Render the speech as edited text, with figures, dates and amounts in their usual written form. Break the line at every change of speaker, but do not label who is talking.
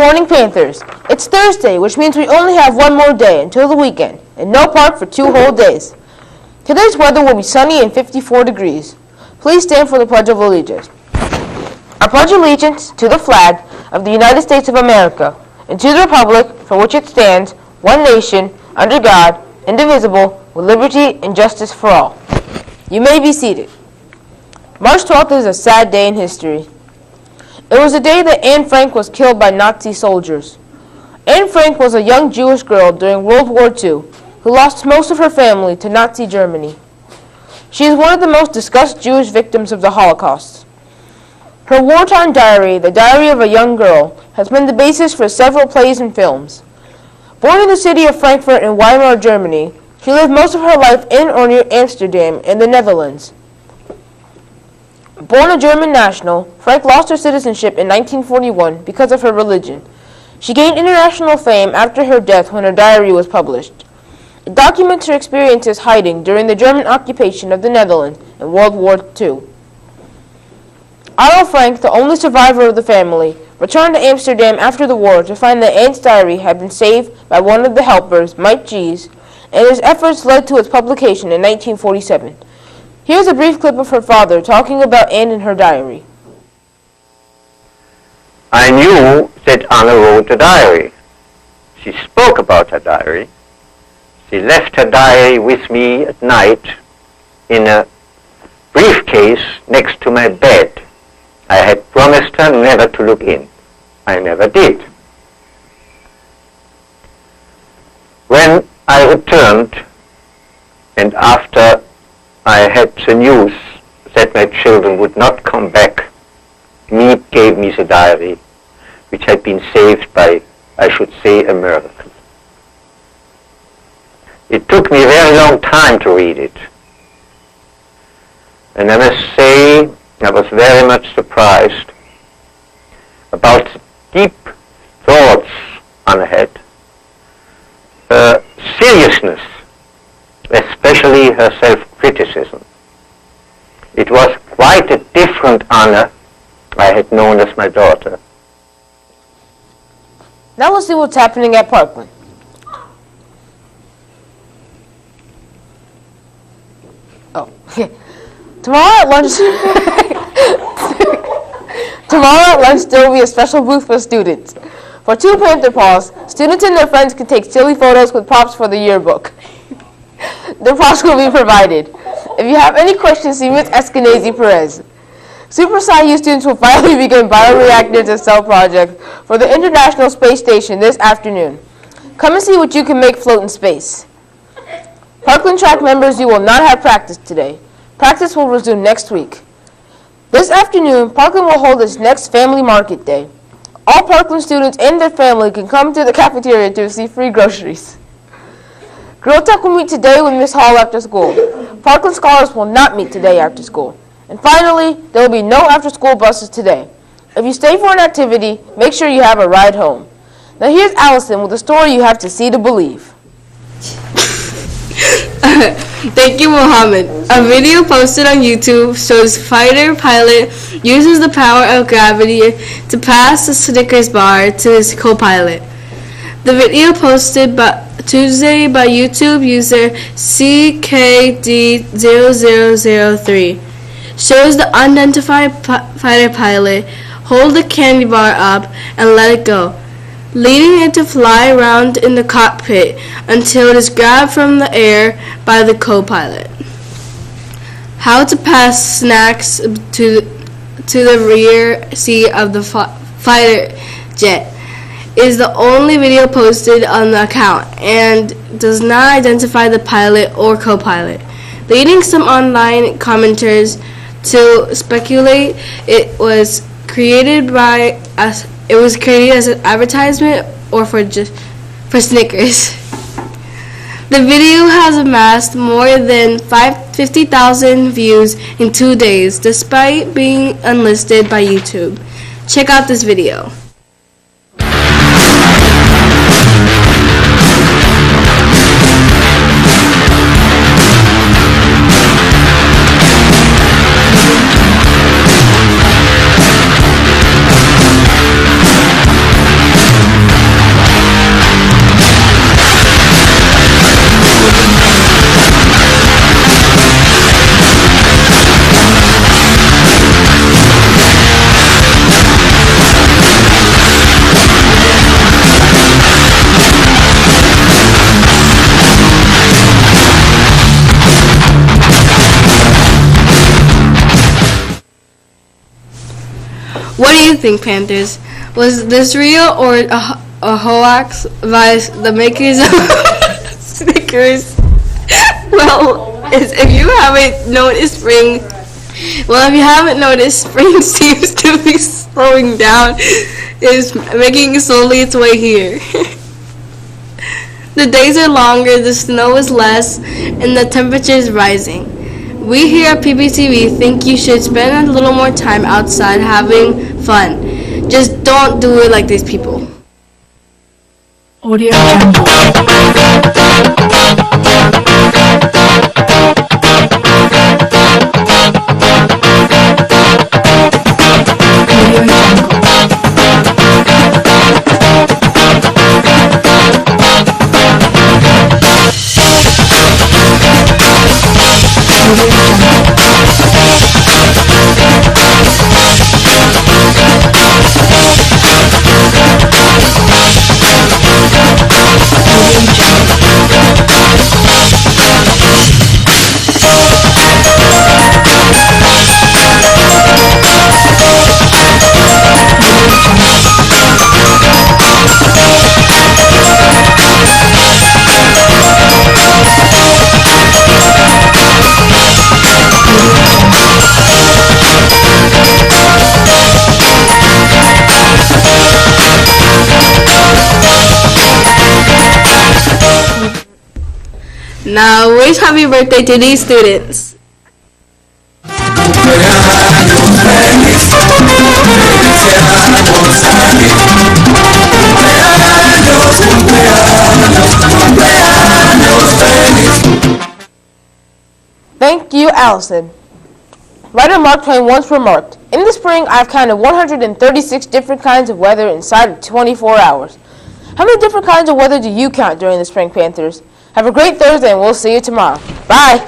morning, Panthers. It's Thursday, which means we only have one more day until the weekend, and no park for 2 whole days. Today's weather will be sunny and 54 degrees. Please stand for the Pledge of Allegiance. I pledge allegiance to the flag of the United States of America and to the republic for which it stands, one nation, under God, indivisible, with liberty and justice for all. You may be seated. March 12th is a sad day in history. It was the day that Anne Frank was killed by Nazi soldiers. Anne Frank was a young Jewish girl during World War II who lost most of her family to Nazi Germany. She is one of the most discussed Jewish victims of the Holocaust. Her wartime diary, The Diary of a Young Girl, has been the basis for several plays and films. Born in the city of Frankfurt in Weimar, Germany, she lived most of her life in or near Amsterdam in the Netherlands. Born a German national, Frank lost her citizenship in 1941 because of her religion. She gained international fame after her death when her diary was published. It documents her experiences hiding during the German occupation of the Netherlands in World War II. Otto Frank, the only survivor of the family, returned to Amsterdam after the war to find that Anne's diary had been saved by one of the helpers, Mike Gies, and his efforts led to its publication in 1947. Here's a brief clip of her father talking about Anne in her diary.
I knew that Anna wrote a diary. She spoke about her diary. She left her diary with me at night in a briefcase next to my bed. I had promised her never to look in. I never did. When I returned, and after I had the news that my children would not come back, Miep gave me the diary, which had been saved by, I should say, a miracle. It took me a very long time to read it. And I must say, I was very much surprised about the deep thoughts Anna had, her seriousness, especially her self-criticism. It was quite a different Anna I had known as my daughter.
Now let's see what's happening at Parkland. Oh, tomorrow at lunch, there will be a special booth for students. For 2 Panther paws, students and their friends can take silly photos with props for the yearbook. The props will be provided. If you have any questions, see Ms. Eskenazi Perez. Super Sci-U students will finally begin bioreactors and cell project for the International Space Station this afternoon. Come and see what you can make float in space. Parkland track members, you will not have practice today. Practice will resume next week. This afternoon, Parkland will hold its next Family Market Day. All Parkland students and their family can come to the cafeteria to receive free groceries. Girl Talk will meet today with Miss Hall after school. Parkland scholars will not meet today after school. And finally, there will be no after-school buses today. If you stay for an activity, make sure you have a ride home. Now here's Allison with a story you have to see to believe.
Thank you, Mohammed. A video posted on YouTube shows fighter pilot uses the power of gravity to pass the Snickers bar to his co-pilot. The video posted Tuesday by YouTube user CKD0003 shows the unidentified fighter pilot hold the candy bar up and let it go, leading it to fly around in the cockpit until it is grabbed from the air by the co-pilot. How to pass snacks to the rear seat of the fighter jet is the only video posted on the account and does not identify the pilot or co-pilot, leading some online commenters to speculate it was created as an advertisement or for Snickers. The video has amassed more than 50,000 views in 2 days, despite being unlisted by YouTube. Check out this video. What do you think, Panthers? Was this real or a hoax by the makers of Snickers? Well, if you haven't noticed, spring seems to be slowing down. It's making slowly its way here. The days are longer, the snow is less, and the temperature is rising. We here at PPTV think you should spend a little more time outside having fun. Just don't do it like these people.
Audio Jungle.
Now, wish happy birthday to these students.
Thank you, Allison. Writer Mark Twain once remarked, "In the spring, I've counted 136 different kinds of weather inside of 24 hours. How many different kinds of weather do you count during the spring, Panthers? Have a great Thursday, and we'll see you tomorrow. Bye.